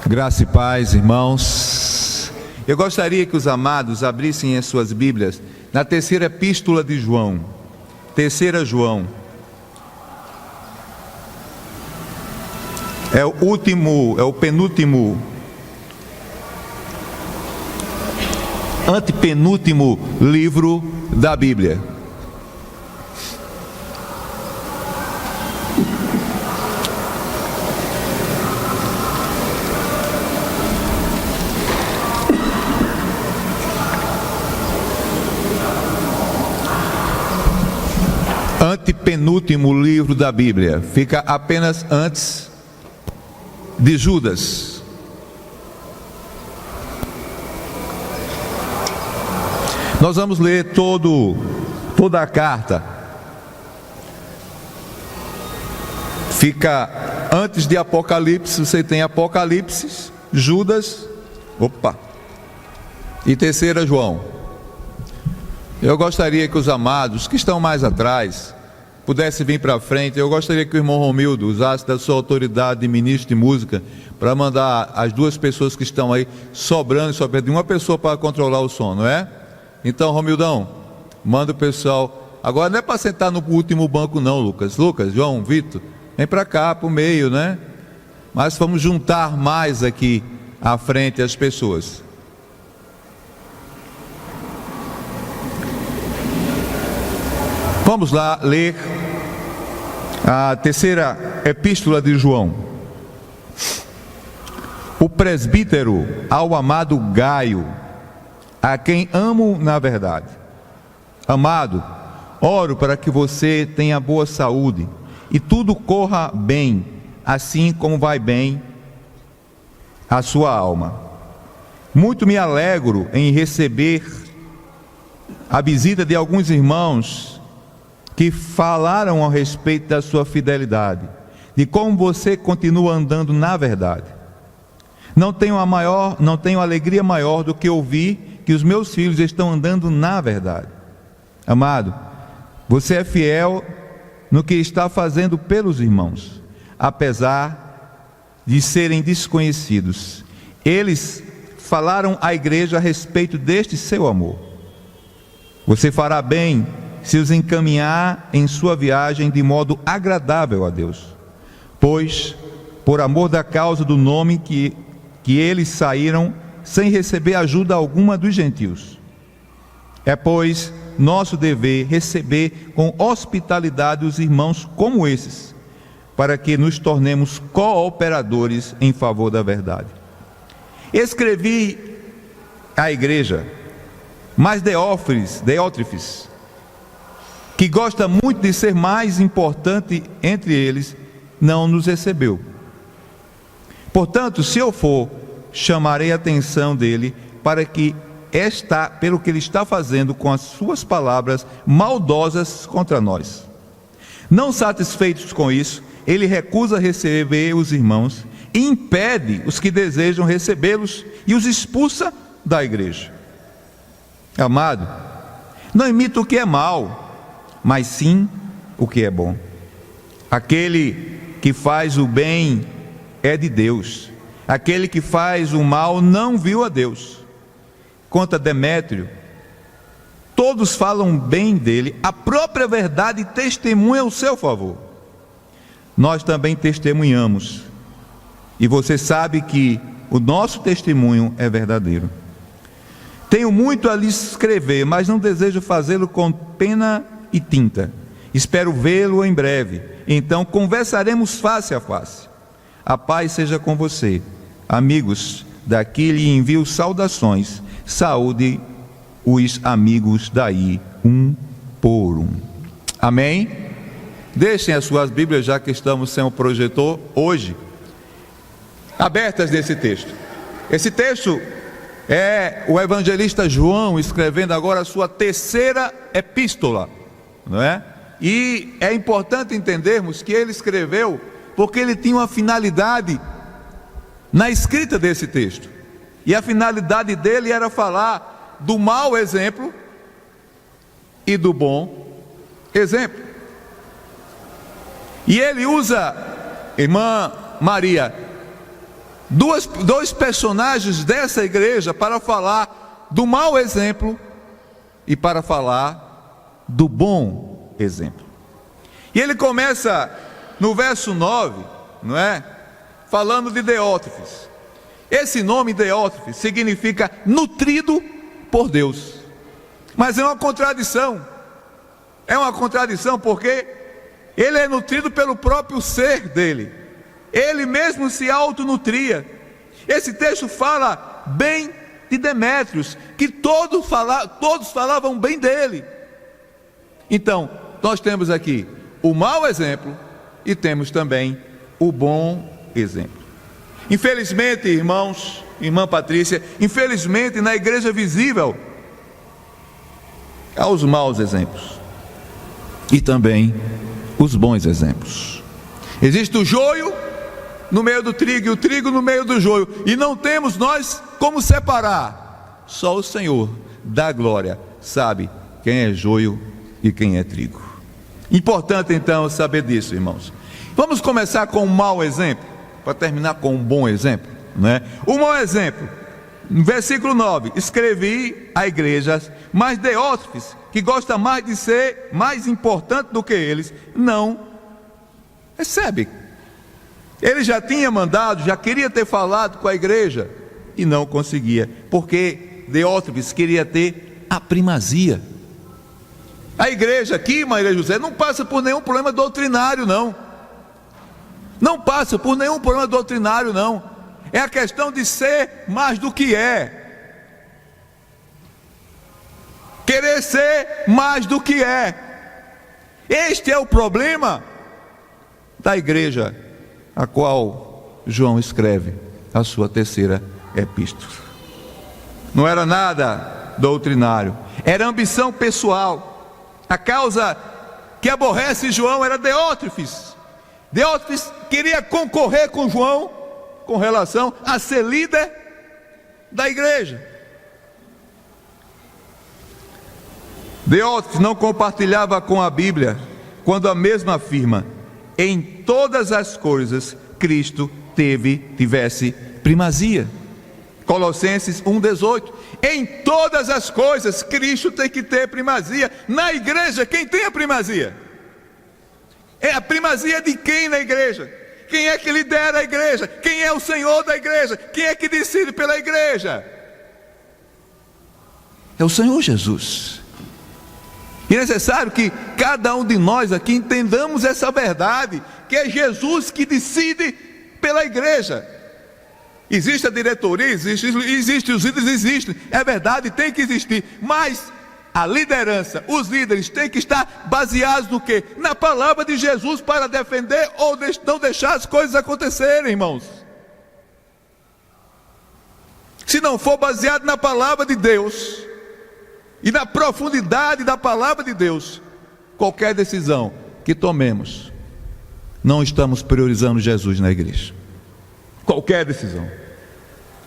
Graça e paz, irmãos. Eu gostaria que os amados abrissem as suas Bíblias na terceira epístola de João. Terceira João. É o penúltimo, antepenúltimo livro da Bíblia. Antepenúltimo livro da Bíblia, fica apenas antes de Judas. Nós vamos ler toda a carta. Fica antes de Apocalipse. Você tem Apocalipse, Judas, e terceira João. Eu gostaria que os amados que estão mais atrás pudessem vir para frente. Eu gostaria que o irmão Romildo usasse da sua autoridade de ministro de música para mandar as duas pessoas que estão aí sobrando, só perde uma pessoa para controlar o som, não é? Então, Romildão, manda o pessoal. Agora não é para sentar no último banco não, Lucas, João, Vitor, vem para cá, para o meio, né? Mas vamos juntar mais aqui à frente as pessoas. Vamos lá ler a terceira epístola de João. O presbítero ao amado Gaio, a quem amo na verdade. Amado, oro para que você tenha boa saúde e tudo corra bem, assim como vai bem a sua alma. Muito me alegro em receber a visita de alguns irmãos que falaram a respeito da sua fidelidade, de como você continua andando na verdade. Não tenho alegria maior do que ouvir que os meus filhos estão andando na verdade. Amado, você é fiel no que está fazendo pelos irmãos, apesar de serem desconhecidos. Eles falaram à igreja a respeito deste seu amor. Você fará bem se os encaminhar em sua viagem de modo agradável a Deus, pois, por amor da causa do nome que eles saíram sem receber ajuda alguma dos gentios. É, pois, nosso dever receber com hospitalidade os irmãos como esses, para que nos tornemos cooperadores em favor da verdade. Escrevi à igreja, mas Deótrefes, que gosta muito de ser mais importante entre eles, não nos recebeu. Portanto, se eu for, chamarei a atenção dele pelo que ele está fazendo com as suas palavras maldosas contra nós. Não satisfeitos com isso, ele recusa receber os irmãos, impede os que desejam recebê-los e os expulsa da igreja. Amado, não imita o que é mal, mas sim o que é bom. Aquele que faz o bem é de Deus. Aquele que faz o mal não viu a Deus. Quanto a Demétrio, todos falam bem dele, a própria verdade testemunha ao seu favor. Nós também testemunhamos, e você sabe que o nosso testemunho é verdadeiro. Tenho muito a lhe escrever, mas não desejo fazê-lo com pena e tinta. Espero vê-lo em breve, então conversaremos face a face. A paz seja com você. Amigos, daqui lhe envio saudações. Saúde os amigos daí, um por um. Amém? Deixem as suas Bíblias, já que estamos sem o projetor hoje, abertas nesse texto. Esse texto é o evangelista João escrevendo agora a sua terceira epístola, não é? E é importante entendermos que ele escreveu porque ele tinha uma finalidade na escrita desse texto, e a finalidade dele era falar do mau exemplo e do bom exemplo. E ele usa, irmã Maria, dois personagens dessa igreja para falar do mau exemplo e para falar do bom exemplo. E ele começa no verso 9, não é? Falando de Diótrefes. Esse nome Diótrefes significa nutrido por Deus. Mas é uma contradição. É uma contradição porque ele é nutrido pelo próprio ser dele. Ele mesmo se autonutria. Esse texto fala bem de Demétrios, que todos falavam bem dele. Então, nós temos aqui o mau exemplo e temos também o bom exemplo. Infelizmente, irmãos, irmã Patrícia, infelizmente na igreja visível há os maus exemplos e também os bons exemplos. Existe o joio no meio do trigo e o trigo no meio do joio, e não temos nós como separar. Só o Senhor da glória sabe quem é joio e quem é trigo. Importante então saber disso, irmãos. Vamos começar com um mau exemplo para terminar com um bom exemplo, né? O mau exemplo, no versículo 9: escrevi a igrejas, mas Diótrefes, que gosta mais de ser mais importante do que eles, não recebe. Ele já tinha mandado, já queria ter falado com a igreja e não conseguia, porque Diótrefes queria ter a primazia. A igreja aqui, Maria José, não passa por nenhum problema doutrinário, não. Não passa por nenhum problema doutrinário, não. É a questão de ser mais do que é. Querer ser mais do que é. Este é o problema da igreja a qual João escreve a sua terceira epístola. Não era nada doutrinário, era ambição pessoal. A causa que aborrece João era Diótrefes. Diótrefes queria concorrer com João com relação a ser líder da igreja. Diótrefes não compartilhava com a Bíblia quando a mesma afirma: em todas as coisas Cristo tivesse primazia. Colossenses 1,18. Em todas as coisas Cristo tem que ter primazia. Na igreja, quem tem a primazia? É a primazia de quem na igreja? Quem é que lidera a igreja? Quem é o Senhor da igreja? Quem é que decide pela igreja? É o Senhor Jesus. E é necessário que cada um de nós aqui entendamos essa verdade, que é Jesus que decide pela igreja. Existe a diretoria, existe os líderes, existem, é verdade, tem que existir, mas a liderança, os líderes têm que estar baseados no quê? Na palavra de Jesus, para defender ou não deixar as coisas acontecerem, irmãos. Se não for baseado na palavra de Deus e na profundidade da palavra de Deus, qualquer decisão que tomemos, não estamos priorizando Jesus na igreja. Qualquer decisão.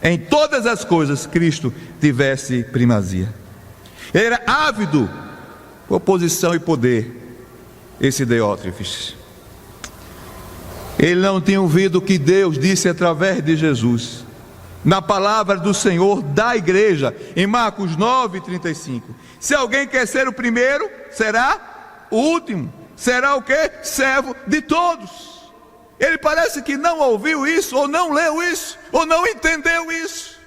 Em todas as coisas Cristo tivesse primazia. Ele era ávido por posição e poder, esse Diótrefes. Ele não tinha ouvido o que Deus disse através de Jesus, na palavra do Senhor da igreja, em Marcos 9:35. Se alguém quer ser o primeiro, será o último. Será o quê? Servo de todos. Ele parece que não ouviu isso, ou não leu isso, ou não entendeu isso,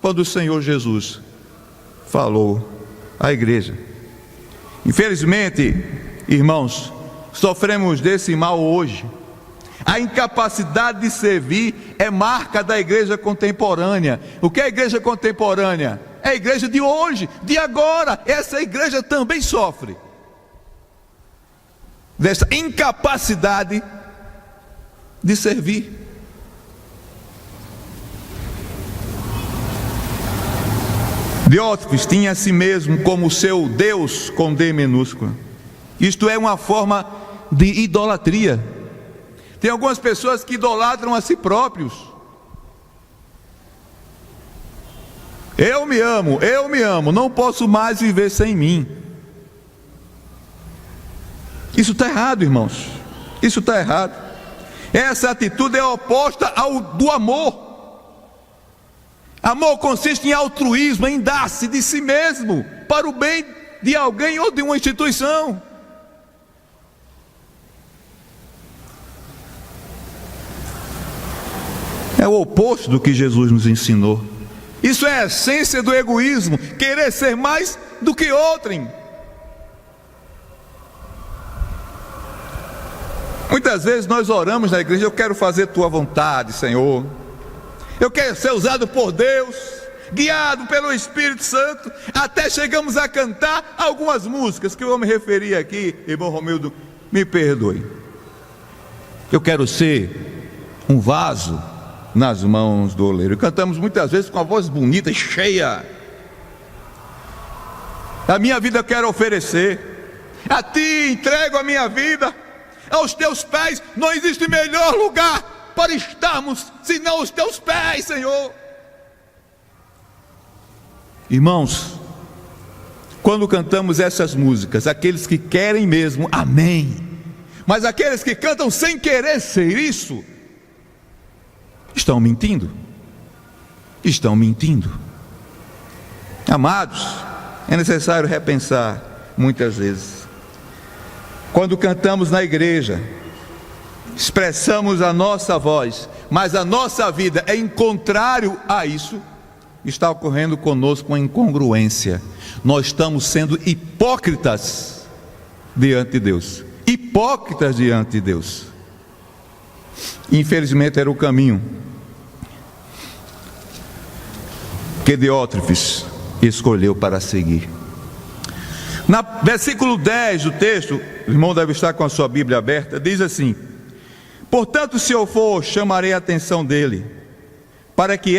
quando o Senhor Jesus falou à igreja. Infelizmente, irmãos, sofremos desse mal hoje. A incapacidade de servir é marca da igreja contemporânea. O que é a igreja contemporânea? É a igreja de hoje, de agora. Essa igreja também sofre dessa incapacidade de servir. Diótrefes tinha a si mesmo como seu Deus com D minúscula. Isto é uma forma de idolatria. Tem algumas pessoas que idolatram a si próprios. Eu me amo, não posso mais viver sem mim. Isso está errado, irmãos. Isso está errado. Essa atitude é oposta ao do amor. Amor consiste em altruísmo, em dar-se de si mesmo para o bem de alguém ou de uma instituição. É o oposto do que Jesus nos ensinou. Isso é a essência do egoísmo, querer ser mais do que outrem. Muitas vezes nós oramos na igreja: eu quero fazer tua vontade, Senhor. Eu quero ser usado por Deus, guiado pelo Espírito Santo. Até chegamos a cantar algumas músicas que eu vou me referir aqui. Irmão Romildo, me perdoe. Eu quero ser um vaso nas mãos do oleiro. Cantamos muitas vezes com a voz bonita e cheia. A minha vida eu quero oferecer. A ti entrego a minha vida. Aos teus pés não existe melhor lugar para estarmos senão os teus pés, Senhor. Irmãos, quando cantamos essas músicas, aqueles que querem mesmo, amém. Mas aqueles que cantam sem querer ser isso, estão mentindo. Estão mentindo. Amados, é necessário repensar muitas vezes. Quando cantamos na igreja, expressamos a nossa voz, mas a nossa vida é em contrário a isso, está ocorrendo conosco uma incongruência. Nós estamos sendo hipócritas diante de Deus. Hipócritas diante de Deus. Infelizmente era o caminho que Diótrefes escolheu para seguir. No versículo 10 do texto, o irmão deve estar com a sua Bíblia aberta, diz assim: portanto, se eu for, chamarei a atenção dele, para que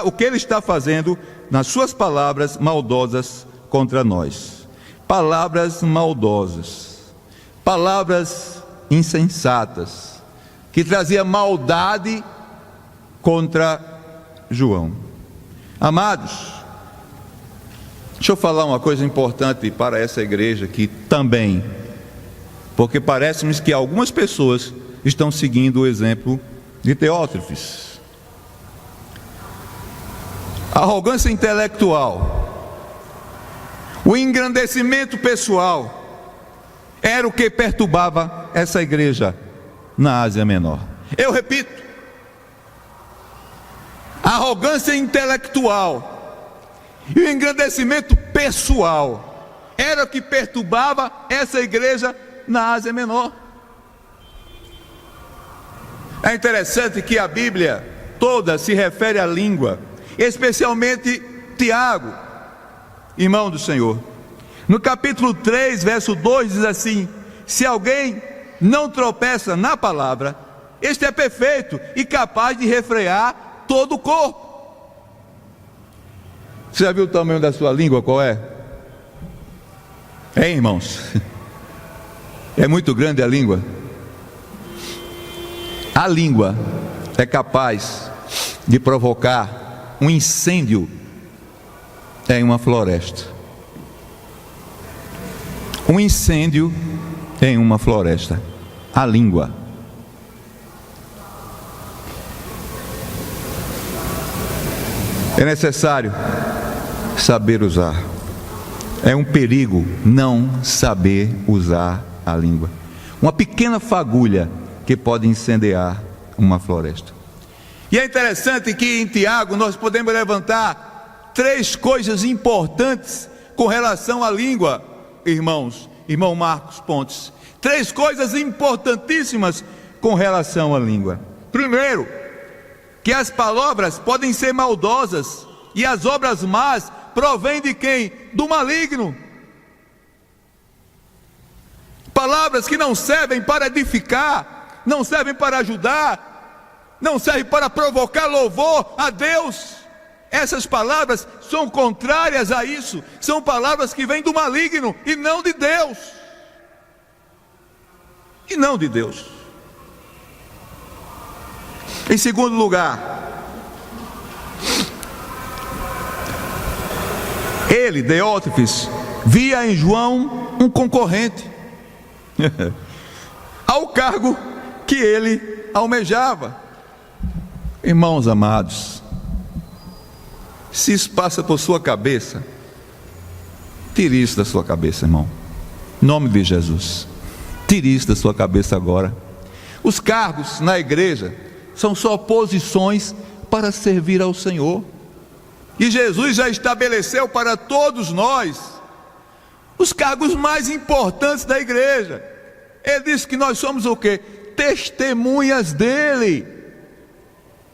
o que ele está fazendo nas suas palavras maldosas contra nós. Palavras maldosas, palavras insensatas, que trazia maldade contra João. Amados, deixa eu falar uma coisa importante para essa igreja aqui também, porque parece-me que algumas pessoas estão seguindo o exemplo de Diótrefes. A arrogância intelectual, o engrandecimento pessoal, era o que perturbava essa igreja na Ásia Menor. Eu repito, a arrogância intelectual e o engrandecimento pessoal era o que perturbava essa igreja na Ásia Menor. É interessante que a Bíblia toda se refere à língua, especialmente Tiago, irmão do Senhor. No capítulo 3, verso 2 diz assim: se alguém não tropeça na palavra, este é perfeito e capaz de refrear todo o corpo. Você já viu o tamanho da sua língua, qual é? Hein, irmãos? É muito grande a língua. A língua é capaz de provocar um incêndio em uma floresta. Um incêndio em uma floresta. A língua. É necessário saber usar. É um perigo não saber usar a língua. Uma pequena fagulha que pode incendiar uma floresta. E é interessante que em Tiago nós podemos levantar 3 coisas importantes com relação à língua, irmãos. Irmão Marcos Pontes. 3 coisas importantíssimas com relação à língua. Primeiro, que as palavras podem ser maldosas e as obras más provêm de quem? Do maligno. Palavras que não servem para edificar, não servem para ajudar, não servem para provocar louvor a Deus. Essas palavras são contrárias a isso. São palavras que vêm do maligno e não de Deus. E não de Deus. Em segundo lugar, ele, Diótrefes, via em João um concorrente ao cargo que ele almejava. Irmãos amados, se isso passa por sua cabeça, tire isso da sua cabeça, irmão. Em nome de Jesus, tire isso da sua cabeça agora. Os cargos na igreja são só posições para servir ao Senhor. E Jesus já estabeleceu para todos nós os cargos mais importantes da igreja. Ele disse que nós somos o quê? Testemunhas dele.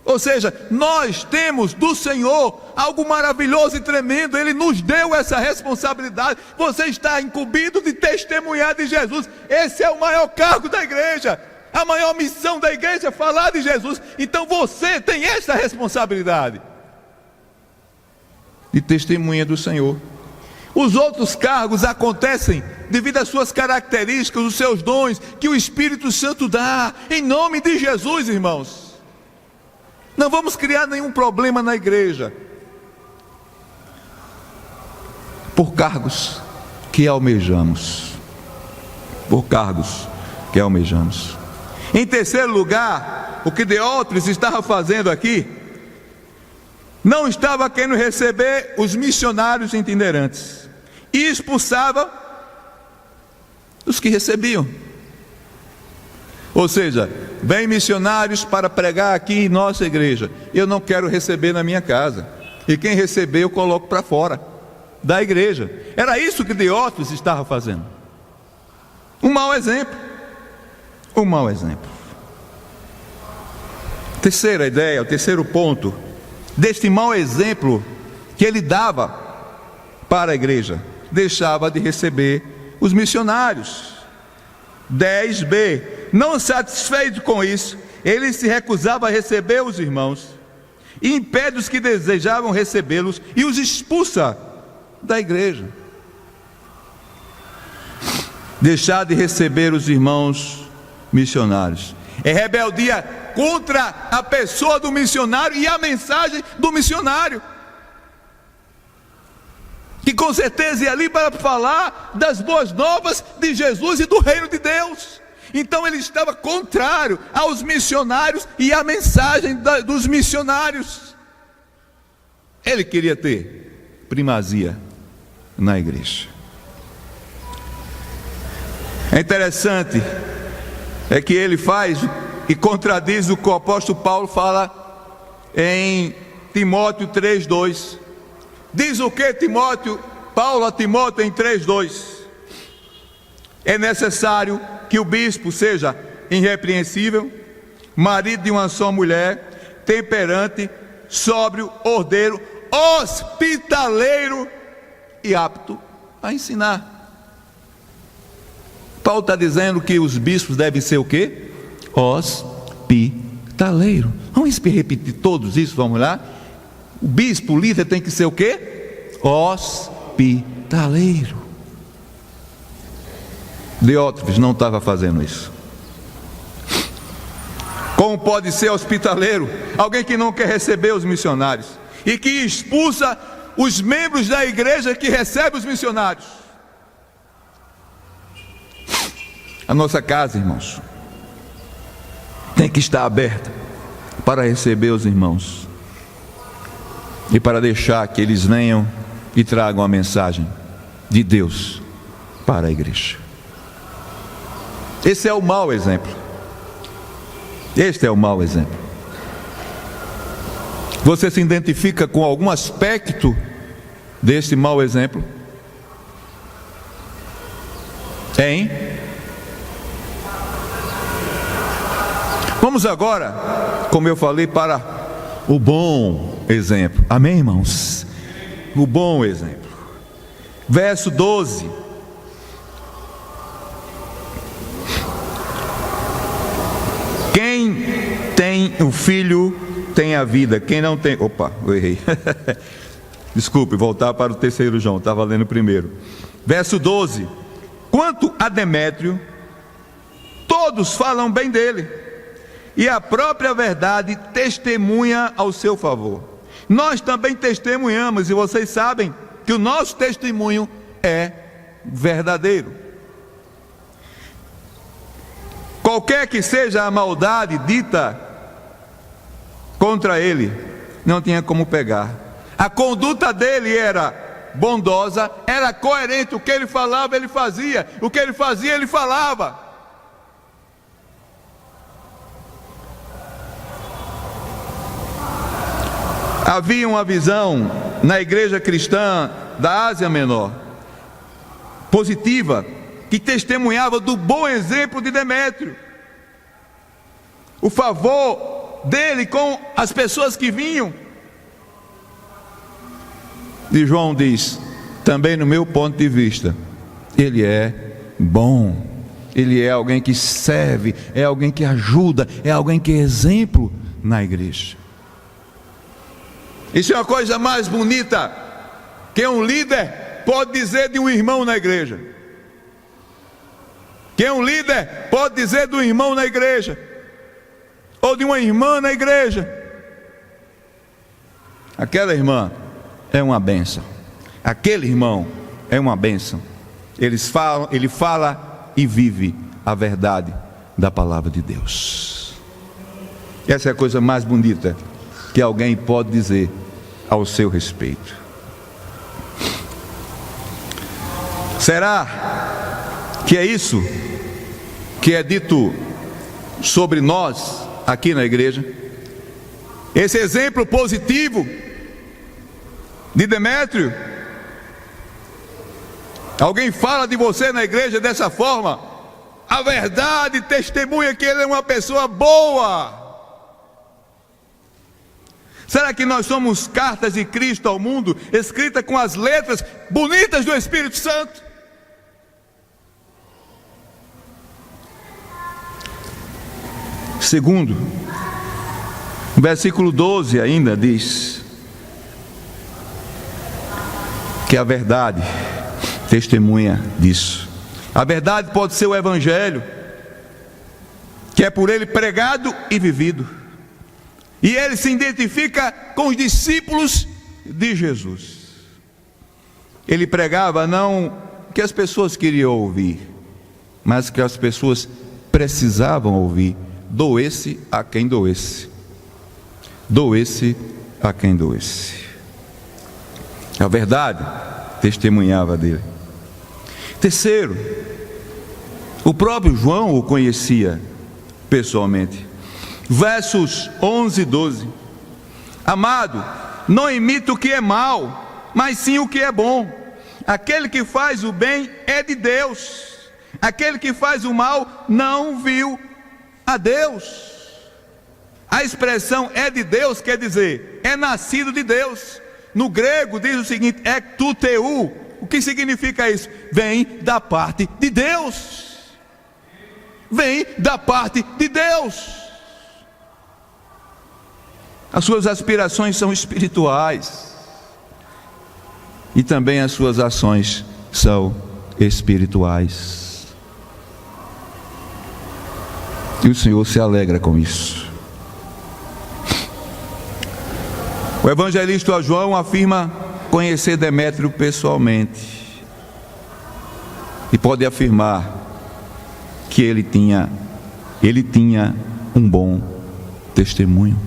Ou seja, nós temos do Senhor algo maravilhoso e tremendo. Ele nos deu essa responsabilidade. Você está incumbido de testemunhar de Jesus. Esse é o maior cargo da igreja. A maior missão da igreja é falar de Jesus. Então você tem essa responsabilidade de testemunha do Senhor. Os outros cargos acontecem devido às suas características, os seus dons que o Espírito Santo dá, em nome de Jesus, irmãos. Não vamos criar nenhum problema na igreja por cargos que almejamos. Por cargos que almejamos. Em terceiro lugar, o que Diótrefes estava fazendo aqui, não estava querendo receber os missionários itinerantes e expulsava os que recebiam. Ou seja, vem missionários para pregar aqui em nossa igreja, eu não quero receber na minha casa, e quem receber eu coloco para fora da igreja. Era isso que Diótrefes estava fazendo. Um mau exemplo. Um mau exemplo. Terceira ideia, o terceiro ponto deste mau exemplo que ele dava para a igreja: deixava de receber os missionários. 10b, não satisfeito com isso, ele se recusava a receber os irmãos, e impede os que desejavam recebê-los e os expulsa da igreja. Deixar de receber os irmãos missionários é rebeldia contra a pessoa do missionário e a mensagem do missionário, que com certeza é ali para falar das boas novas de Jesus e do reino de Deus. Então ele estava contrário aos missionários e à mensagem dos missionários. Ele queria ter primazia na igreja. É interessante é que ele faz e contradiz o que o apóstolo Paulo fala em Timóteo 3:2. Diz o que Paulo a Timóteo em 3:2? É necessário que o bispo seja irrepreensível, marido de uma só mulher, temperante, sóbrio, ordeiro, hospitaleiro e apto a ensinar. Paulo está dizendo que os bispos devem ser o quê? Hospitaleiro. Vamos repetir todos isso, vamos lá? O bispo, o líder tem que ser o quê? Hospitaleiro. Diótrefes não estava fazendo isso. Como pode ser hospitaleiro alguém que não quer receber os missionários e que expulsa os membros da igreja que recebem os missionários? A nossa casa, irmãos, tem que estar aberta para receber os irmãos e para deixar que eles venham e tragam a mensagem de Deus para a igreja. Esse é o mau exemplo. Este é o mau exemplo. Você se identifica com algum aspecto deste mau exemplo? Hein? Vamos agora, como eu falei, para o bom exemplo. Amém, irmãos? O bom exemplo. Verso 12. Quem tem o filho tem a vida. Quem não tem... Opa, eu errei. Desculpe, voltar para o 3 João. Estava lendo o primeiro. Verso 12. Quanto a Demétrio, todos falam bem dele, e a própria verdade testemunha ao seu favor. Nós também testemunhamos, e vocês sabem que o nosso testemunho é verdadeiro. qualquer que seja a maldade dita contra ele, não tinha como pegar. A conduta dele era bondosa, era coerente. O que ele falava, ele fazia. O que ele fazia, ele falava. Havia uma visão na igreja cristã da Ásia Menor, positiva, que testemunhava do bom exemplo de Demétrio, o favor dele com as pessoas que vinham. E João diz, também no meu ponto de vista, ele é bom, ele é alguém que serve, é alguém que ajuda, é alguém que é exemplo na igreja. Isso é uma coisa mais bonita que um líder pode dizer de um irmão na igreja. Que um líder pode dizer de um irmão na igreja, ou de uma irmã na igreja. Aquela irmã é uma bênção, aquele irmão é uma bênção. Ele fala e vive a verdade da palavra de Deus. Essa é a coisa mais bonita que alguém pode dizer ao seu respeito. Será que é isso que é dito sobre nós aqui na igreja? Esse exemplo positivo de Demétrio? Alguém fala de você na igreja dessa forma? A verdade testemunha que ele é uma pessoa boa. Será que nós somos cartas de Cristo ao mundo, escritas com as letras bonitas do Espírito Santo? Segundo, o versículo 12 ainda diz que a verdade testemunha disso. A verdade pode ser o Evangelho, que é por ele pregado e vivido. E ele se identifica com os discípulos de Jesus. Ele pregava não o que as pessoas queriam ouvir, mas o que as pessoas precisavam ouvir. Doesse a quem doesse. Doesse a quem doesse. A verdade testemunhava dele. Terceiro, o próprio João o conhecia pessoalmente. Versos 11 e 12. Amado, não imita o que é mal, mas sim o que é bom. Aquele que faz o bem é de Deus. Aquele que faz o mal não viu a Deus. A expressão é de Deus quer dizer, é nascido de Deus. No grego diz o seguinte, ektuteu. O que significa isso? Vem da parte de Deus. Vem da parte de Deus. As suas aspirações são espirituais. E também as suas ações são espirituais. E o Senhor se alegra com isso. O evangelista João afirma conhecer Demétrio pessoalmente. E pode afirmar que ele tinha um bom testemunho.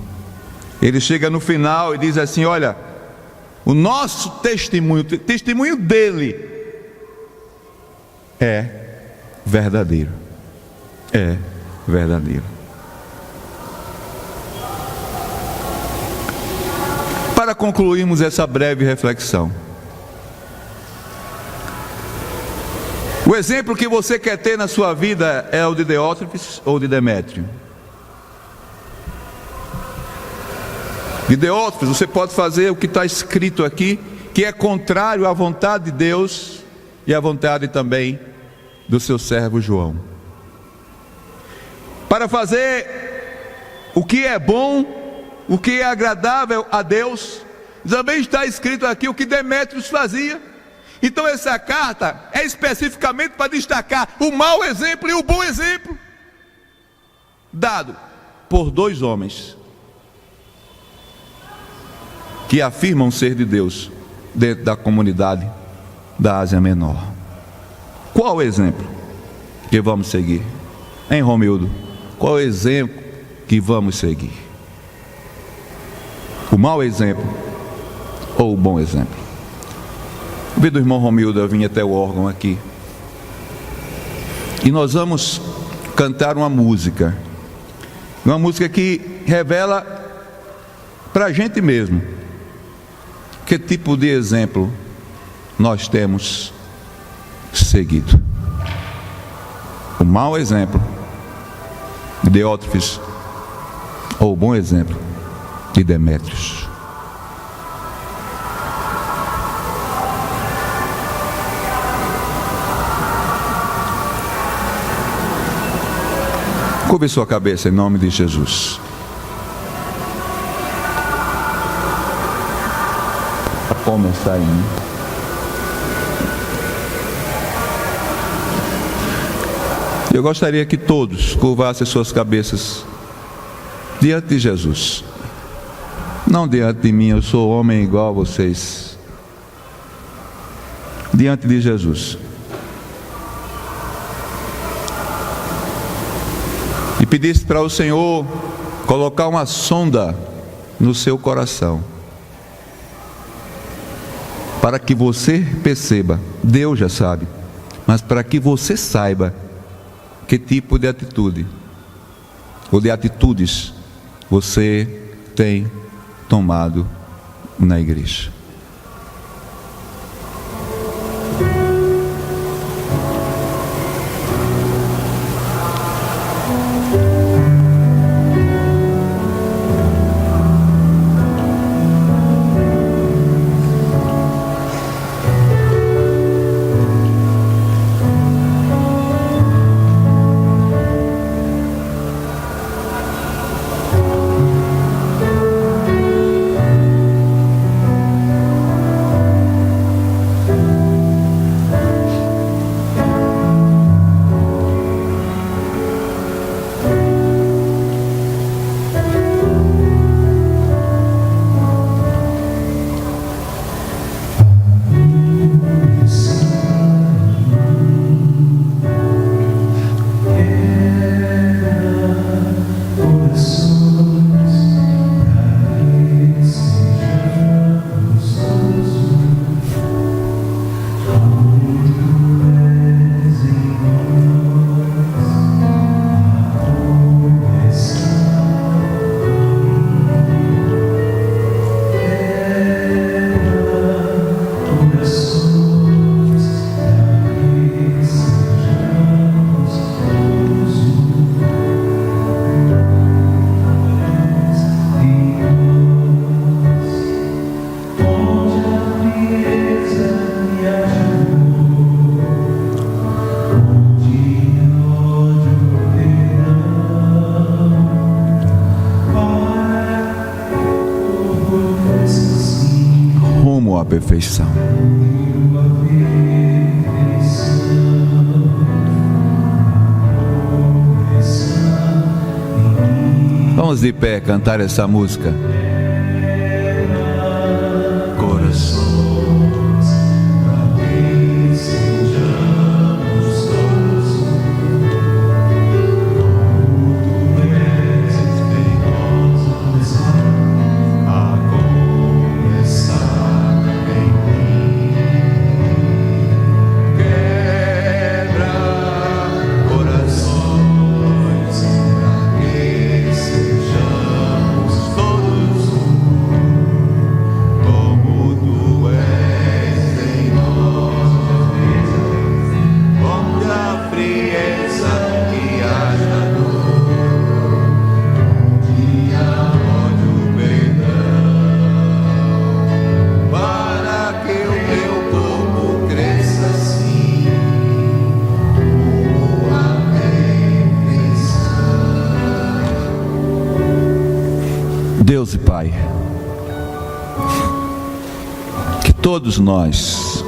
Ele chega no final e diz assim, olha, o nosso testemunho, o testemunho dele é verdadeiro. É verdadeiro. Para concluirmos essa breve reflexão, o exemplo que você quer ter na sua vida é o de Diótrefes ou de Demétrio? De Diótrefes, você pode fazer o que está escrito aqui, que é contrário à vontade de Deus e à vontade também do seu servo João. Para fazer o que é bom, o que é agradável a Deus, também está escrito aqui o que Demétrio fazia. Então essa carta é especificamente para destacar o mau exemplo e o bom exemplo, dado por dois homens que afirmam ser de Deus dentro da comunidade da Ásia Menor. Qual o exemplo que vamos seguir? Hein, Romildo? Qual é o exemplo que vamos seguir? O mau exemplo ou o bom exemplo? Vi do irmão Romildo, eu vim até o órgão aqui. E nós vamos cantar uma música que revela para a gente mesmo que tipo de exemplo nós temos seguido. O mau exemplo de Diótrefes ou o bom exemplo de Demétrios. Curve sua cabeça em nome de Jesus. Para começar em mim. Eu gostaria que todos curvassem suas cabeças diante de Jesus. Não diante de mim, eu sou homem igual a vocês. Diante de Jesus. E pedisse para o Senhor colocar uma sonda no seu coração, para que você perceba, Deus já sabe, mas para que você saiba que tipo de atitude ou de atitudes você tem tomado na igreja. Rumo à perfeição. Vamos de pé cantar essa música. Deus e Pai, que todos nós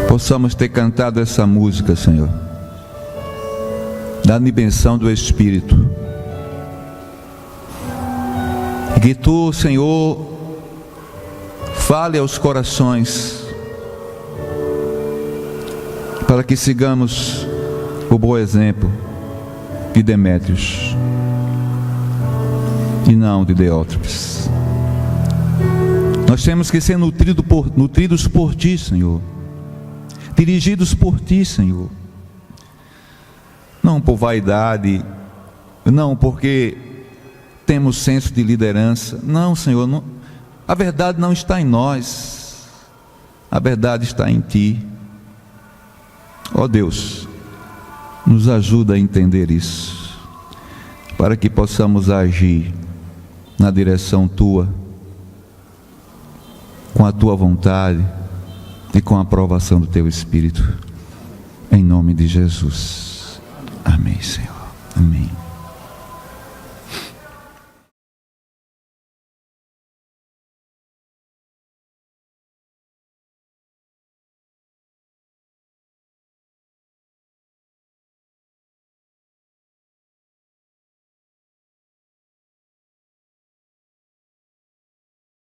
possamos ter cantado essa música, Senhor, da dimensão do Espírito, e que Tu, Senhor, fale aos corações, para que sigamos o bom exemplo de Demétrios e não de Diótrefes. Nós temos que ser nutridos por Ti, Senhor, dirigidos por Ti, Senhor, não por vaidade, não porque temos senso de liderança, não, Senhor, não, a verdade não está em nós, a verdade está em Ti. Ó Deus, nos ajuda a entender isso, para que possamos agir na direção Tua, com a Tua vontade e com a aprovação do Teu Espírito, em nome de Jesus. Amém, Senhor. Amém.